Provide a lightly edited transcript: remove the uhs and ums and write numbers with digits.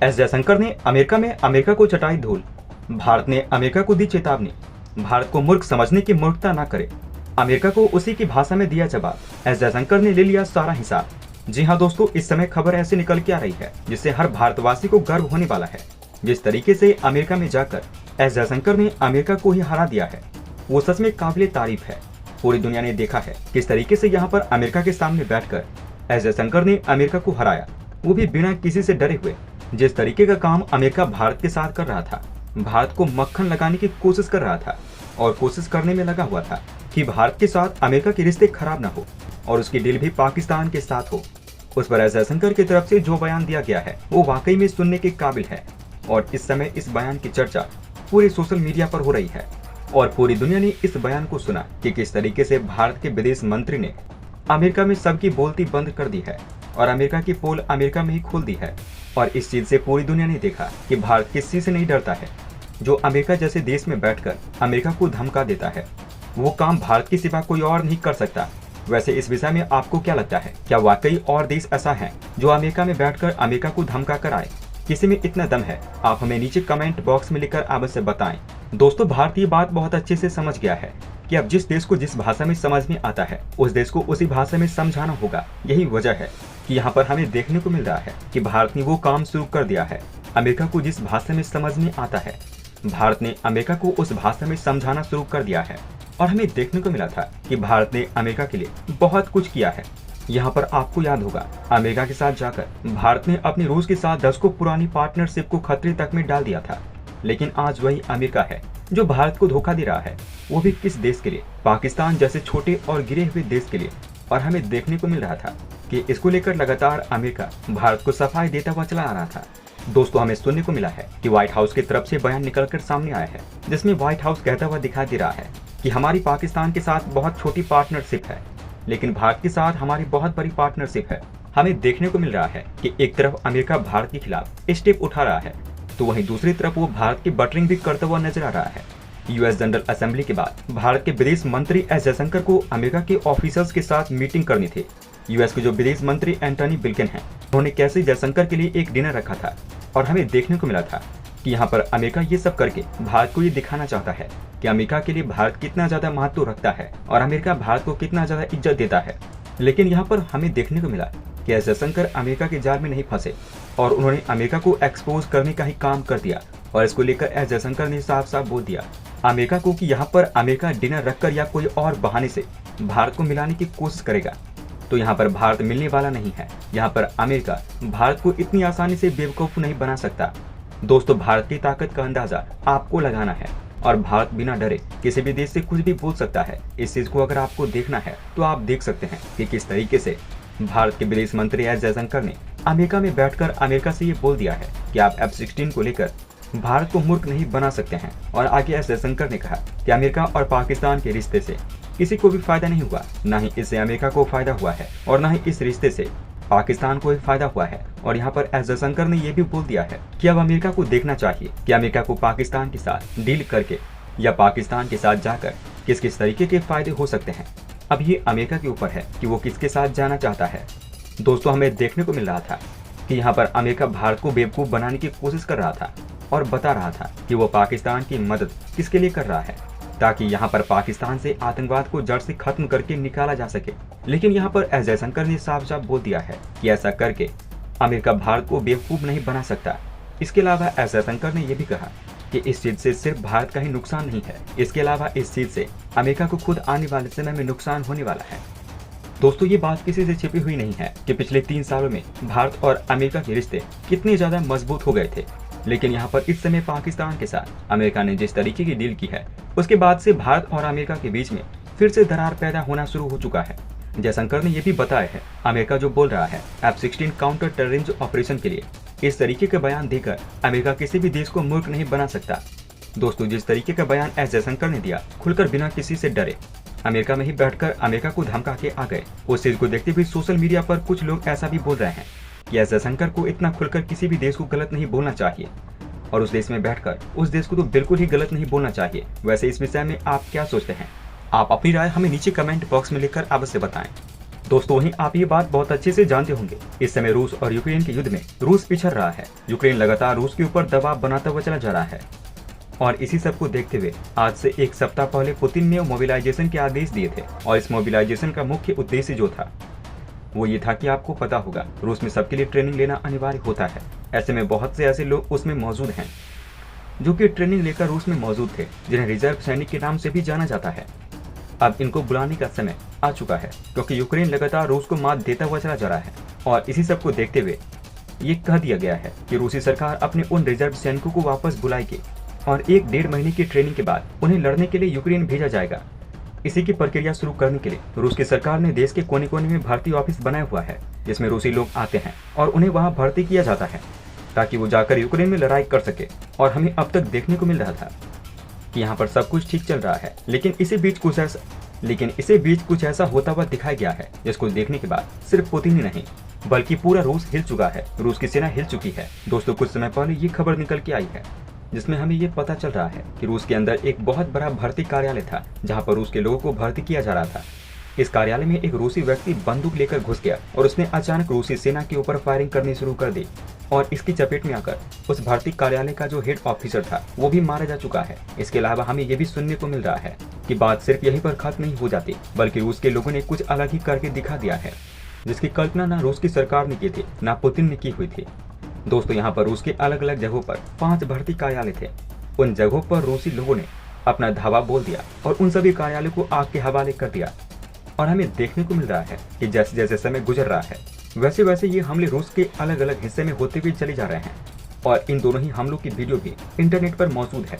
S Jaishankar ने America में America को चटाई धूल। भारत ने अमेरिका को दी चेतावनी। भारत को मूर्ख समझने की मूर्खता न करे। अमेरिका को उसी की भाषा में दिया जवाब। एस जयशंकर ने ले लिया सारा हिसाब। जी हाँ दोस्तों, इस समय खबर ऐसे निकल के आ रही है जिससे हर भारतवासी को गर्व होने वाला है। जिस तरीके से अमेरिका में जाकर एस जयशंकर ने अमेरिका को ही हरा दिया है, वो सच में काबिले तारीफ है। पूरी दुनिया ने देखा है किस तरीके से यहाँ पर अमेरिका के सामने बैठकर एस जयशंकर ने अमेरिका को हराया, वो भी बिना किसी से डरे हुए। जिस तरीके का काम अमेरिका भारत के साथ कर रहा था, भारत को मक्खन लगाने की कोशिश कर रहा था और कोशिश करने में लगा हुआ था कि भारत के साथ अमेरिका के रिश्ते खराब न हो और उसकी डील भी पाकिस्तान के साथ हो। उस पर एस जयशंकर की तरफ से जो बयान दिया गया है वो वाकई में सुनने के काबिल है और इस समय इस बयान की चर्चा पूरे सोशल मीडिया पर हो रही है और पूरी दुनिया ने इस बयान को सुना कि किस तरीके से भारत के विदेश मंत्री ने अमेरिका में सबकी बोलती बंद कर दी है और अमेरिका की पोल अमेरिका में ही खोल दी है। और इस चीज से पूरी दुनिया ने देखा कि भारत किसी से नहीं डरता है। जो अमेरिका जैसे देश में बैठकर अमेरिका को धमका देता है, वो काम भारत के सिवा कोई और नहीं कर सकता। वैसे इस विषय में आपको क्या लगता है? क्या वाकई और देश ऐसा है जो अमेरिका में बैठकर अमेरिका को धमका कर आए? किसी में इतना दम है? आप हमें नीचे कमेंट बॉक्स में लिखकर अवश्य बताएं। दोस्तों, भारत ये बात बहुत अच्छे से समझ गया है कि अब जिस देश को जिस भाषा में समझ में आता है उस देश को उसी भाषा में समझाना होगा। यही वजह है कि यहाँ पर हमें देखने को मिल रहा है कि भारत ने वो काम शुरू कर दिया है। अमेरिका को जिस भाषा में समझ में आता है, भारत ने अमेरिका को उस भाषा में समझाना शुरू कर दिया है। और हमें देखने को मिला था कि भारत ने अमेरिका के लिए बहुत कुछ किया है। यहाँ पर आपको याद होगा, अमेरिका के साथ जाकर भारत ने अपने रूस के साथ दशकों पुरानी पार्टनरशिप को खतरे तक में डाल दिया था। लेकिन आज वही अमेरिका है जो भारत को धोखा दे रहा है, वो भी किस देश के लिए? पाकिस्तान जैसे छोटे और गिरे हुए देश के लिए। और हमें देखने को मिल रहा था कि इसको लेकर लगातार अमेरिका भारत को सफाई देता हुआ चला आ रहा था। दोस्तों, हमें सुनने को मिला है कि व्हाइट हाउस की तरफ से बयान निकलकर सामने आया है जिसमें व्हाइट हाउस कहता हुआ दिखाई दे रहा है कि हमारी पाकिस्तान के साथ बहुत छोटी पार्टनरशिप है, लेकिन भारत के साथ हमारी बहुत बड़ी पार्टनरशिप है। हमें देखने को मिल रहा है कि एक तरफ अमेरिका भारत के खिलाफ स्टेप उठा रहा है, तो वहीं दूसरी तरफ वो भारत की बटरिंग भी करता हुआ नजर आ रहा है। यूएस जनरल असेंबली के बाद भारत के विदेश मंत्री एस जयशंकर को अमेरिका के ऑफिसर्स के साथ मीटिंग करनी थी। यूएस के जो विदेश मंत्री एंटनी ब्लिंकन हैं, उन्होंने कैसे जयशंकर के लिए एक डिनर रखा था और हमें देखने को मिला था कि यहाँ पर अमेरिका ये सब करके भारत को ये दिखाना चाहता है कि अमेरिका के लिए भारत कितना ज्यादा महत्व रखता है और अमेरिका भारत को कितना ज्यादा इज्जत देता है। लेकिन यहाँ पर हमें देखने को मिला कि एस जयशंकर अमेरिका के जाल में नहीं फंसे और उन्होंने अमेरिका को एक्सपोज करने का ही काम कर दिया। और इसको लेकर एस जयशंकर ने साफ साफ बोल दिया अमेरिका को कि यहाँ पर अमेरिका डिनर रखकर या कोई और बहाने से भारत को मिलाने की कोशिश करेगा तो यहाँ पर भारत मिलने वाला नहीं है। यहाँ पर अमेरिका भारत को इतनी आसानी से बेवकूफ नहीं बना सकता। दोस्तों, भारत की ताकत का अंदाजा आपको लगाना है और भारत बिना डरे किसी भी देश से कुछ भी बोल सकता है। इस चीज को अगर आपको देखना है तो आप देख सकते हैं कि किस तरीके से भारत के विदेश मंत्री एस जयशंकर ने अमेरिका में बैठकर अमेरिका से ये बोल दिया है कि आप F-16 को लेकर भारत को मूर्ख नहीं बना सकते हैं। और आगे एस जयशंकर ने कहा कि अमेरिका और पाकिस्तान के रिश्ते से किसी को भी फायदा नहीं हुआ, ना ही इससे अमेरिका को फायदा हुआ है और ना ही इस रिश्ते से पाकिस्तान को भी फायदा हुआ है। और यहाँ पर एस जयशंकर ने यह भी बोल दिया है कि अब अमेरिका को देखना चाहिए कि अमेरिका को पाकिस्तान के साथ डील करके या पाकिस्तान के साथ जाकर किस किस तरीके के फायदे हो सकते हैं। अब ये अमेरिका के ऊपर है कि वो किसके साथ जाना चाहता है। दोस्तों, हमें देखने को मिल रहा था कि यहाँ पर अमेरिका भारत को बेवकूफ बनाने की कोशिश कर रहा था और बता रहा था कि वो पाकिस्तान की मदद किसके लिए कर रहा है ताकि यहाँ पर पाकिस्तान से आतंकवाद को जड़ से खत्म करके निकाला जा सके। लेकिन यहाँ पर एस जयशंकर ने साफ साफ बोल दिया है कि ऐसा करके अमेरिका भारत को बेवकूफ नहीं बना सकता। इसके अलावा एस जयशंकर ने यह भी कहा कि इस चीज से सिर्फ भारत का ही नुकसान नहीं है, इसके अलावा इस चीज से अमेरिका को खुद आने वाले समय में नुकसान होने वाला है। दोस्तों, ये बात किसी से छिपी हुई नहीं है कि पिछले 3 सालों में भारत और अमेरिका के रिश्ते कितने ज्यादा मजबूत हो गए थे। लेकिन यहाँ पर इस समय पाकिस्तान के साथ अमेरिका ने जिस तरीके की डील की है, उसके बाद से भारत और अमेरिका के बीच में फिर से दरार पैदा होना शुरू हो चुका है। जयशंकर ने यह भी बताया है अमेरिका जो बोल रहा है F-16 काउंटर टेररिज्म ऑपरेशन के लिए इस तरीके का बयान देकर अमेरिका किसी भी देश को मूर्ख नहीं बना सकता। दोस्तों, जिस तरीके का बयान एस जयशंकर ने दिया, खुलकर बिना किसी से डरे अमेरिका में ही बैठकर अमेरिका को धमका के आ गए, उस चीज को देखते हुए सोशल मीडिया पर कुछ लोग ऐसा भी बोल रहे हैं कि एस जयशंकर को इतना खुलकर किसी भी देश को गलत नहीं बोलना चाहिए और उस देश में बैठकर उस देश को तो बिल्कुल ही गलत नहीं बोलना चाहिए। वैसे इस विषय में आप क्या सोचते हैं? आप अपनी राय हमें नीचे कमेंट बॉक्स में लिखकर अवश्य बताएं। दोस्तों वहीं आप ये बात बहुत अच्छे से जानते होंगे, इस समय रूस और यूक्रेन के युद्ध में रूस पिछड़ रहा है। यूक्रेन लगातार रूस के ऊपर दबाव बनाता हुआ चला जा रहा है और इसी सब को देखते हुए आज से एक सप्ताह पहले पुतिन ने मोबिलाइजेशन के आदेश दिए थे और इस मोबिलाइजेशन का मुख्य उद्देश्य जो था वो ये था कि आपको पता होगा रूस में सबके लिए ट्रेनिंग लेना अनिवार्य होता है। ऐसे में बहुत से ऐसे लोग उसमें मौजूद हैं जो कि ट्रेनिंग लेकर रूस में मौजूद थे, जिन्हें रिजर्व सैनिक के नाम से भी जाना जाता है। अब इनको बुलाने का समय आ चुका है क्योंकि यूक्रेन लगातार रूस को मात देता हुआ चला जा रहा है और इसी सब को देखते हुए ये कह दिया गया है कि रूसी सरकार अपने उन रिजर्व सैनिकों को वापस बुलाएगी और 1-1.5 महीने की ट्रेनिंग के बाद उन्हें लड़ने के लिए यूक्रेन भेजा जाएगा। इसी की प्रक्रिया शुरू करने के लिए रूस की सरकार ने देश के कोने कोने में भर्ती ऑफिस बनाया हुआ है, जिसमें रूसी लोग आते हैं और उन्हें वहां भर्ती किया जाता है ताकि वो जाकर यूक्रेन में लड़ाई कर सके। और हमें अब तक देखने को मिल रहा था कि यहाँ पर सब कुछ ठीक चल रहा है, लेकिन इसी बीच कुछ ऐसा होता हुआ दिखाया गया है जिसको देखने के बाद सिर्फ पुतिन ही नहीं बल्कि पूरा रूस हिल चुका है, रूस की सेना हिल चुकी है। दोस्तों कुछ समय पहले ये खबर निकल के आई है जिसमें हमें ये पता चल रहा है कि रूस के अंदर एक बहुत बड़ा भर्ती कार्यालय था जहाँ पर रूस के लोगों को भर्ती किया जा रहा था। इस कार्यालय में एक रूसी व्यक्ति बंदूक लेकर घुस गया और उसने अचानक रूसी सेना के ऊपर फायरिंग करनी शुरू कर दी और इसकी चपेट में आकर उस भर्ती कार्यालय का जो हेड ऑफिसर था वो भी मारा जा चुका है। इसके अलावा हमें ये भी सुनने को मिल रहा है कि बात सिर्फ यहीं पर खत्म नहीं हो जाती बल्कि रूस के लोगों ने कुछ अलग ही करके दिखा दिया है, जिसकी कल्पना ना रूस की सरकार ने की थी ना पुतिन ने की हुई थी। दोस्तों यहाँ पर रूस के अलग अलग जगहों पर 5 भर्ती कार्यालय थे। उन जगहों पर रूसी लोगों ने अपना धावा बोल दिया और उन सभी कार्यालयों को आग के हवाले कर दिया। और हमें देखने को मिल रहा है कि जैसे जैसे समय गुजर रहा है वैसे वैसे ये हमले रूस के अलग अलग हिस्से में होते हुए चले जा रहे हैं और इन दोनों ही हमलों की वीडियो भी इंटरनेट पर मौजूद है।